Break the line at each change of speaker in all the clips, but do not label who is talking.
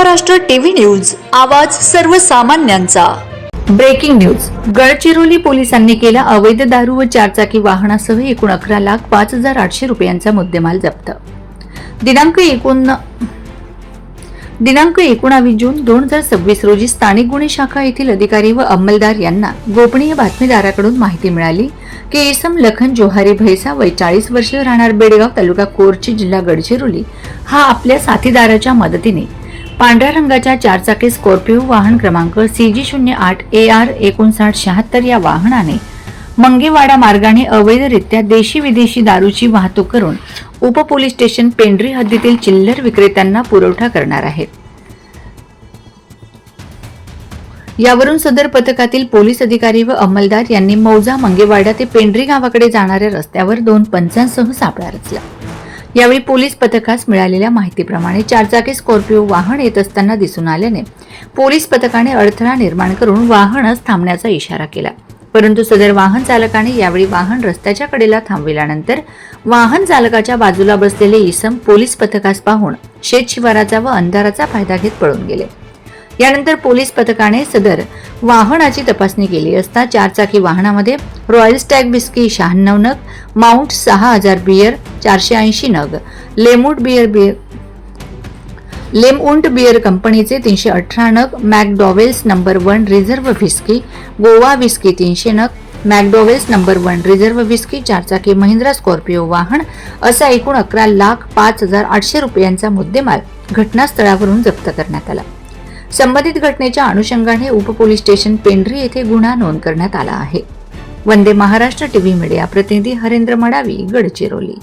Maharashtra TV news, आवाज सर्वसामान्यांचा।
Breaking news. Gadchiroli पोलिसांनी केला अवैध दारू व चारचाकी वाहनासह एकूण 11,05,800 रुपयांचा मुद्देमाल जप्त। दिनांक 19 जून 2026 रोजी स्थानिक गुन्हे शाखा येथील अधिकारी व अंमलदार यांना गोपनीय बातमीदाराकडून माहिती मिळाली की इसम लखन जोहारी भैसा वय 40 वर्षीय राहणार बेडगाव तालुका कोरची जिल्हा गडचिरोली हा आपल्या साथीदाराच्या मदतीने पांढऱ्या रंगाच्या चारचाकी स्कॉर्पिओ वाहन क्रमांक CG08 AR 5976 या वाहनाने मंगेवाडा मार्गाने अवैधरित्या देशी विदेशी दारूची वाहतूक करून उप पोलीस स्टेशन पेंढरी हद्दीतील चिल्लर विक्रेत्यांना पुरवठा करणार आहेत। यावरून सदर पथकातील पोलीस अधिकारी व अंमलदार यांनी मौजा मंगेवाडा ते पेंढरी गावाकडे जाणाऱ्या रस्त्यावर 2 पंचांसह सापळा रचला। यावेळी पोलीस पथकास मिळालेल्या माहितीप्रमाणे चारचाकी स्कॉर्पिओ वाहन येत असताना दिसून आल्याने पोलीस पथकाने अडथळा निर्माण करून वाहनच थांबण्याचा इशारा केला, परंतु सदर वाहन चालकाने यावेळी वाहन रस्त्याच्या कडेला थांबविल्यानंतर वाहन चालकाच्या बाजूला बसलेले इसम पोलीस पथकास पाहून शेत शिवाराचा व अंधाराचा फायदा घेत पळून गेले। यानंतर पोलीस पथकाने सदर वाहनाची तपासणी केली असता चारचाकी वाहनामध्ये रॉयल स्टॅग बिस्की 96 नग, माउंट 6000 बियर 480 नग, लेमउंट बियर कंपनीचे 318 नग, McDowell's number 1 reserve whisky, Goa whisky 300 नग, मॅकडॉवेल्स नंबर 1 रिझर्व्ह व्हिस्की, चारचाकी महिंद्रा स्कॉर्पिओ वाहन असा एकूण 11,05,800 रुपयांचा मुद्देमाल घटनास्थळावरून जप्त करण्यात आला। संबंधित घटनेच्या अनुषंगाने उप पोलीस स्टेशन पेंढरी येथे गुन्हा नोंद करण्यात आला आहे। वंदे महाराष्ट्र टीव्ही मीडिया प्रतिनिधी हरेंद्र मडावी, गडचिरोली।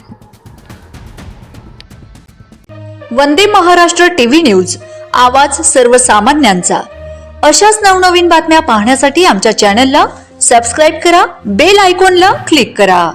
वंदे महाराष्ट्र टीव्ही न्यूज, आवाज सर्वसामान्यांचा। अशाच नवनवीन बातम्या पाहण्यासाठी आमच्या चॅनलला सबस्क्राइब करा, बेल आयकॉनला क्लिक करा।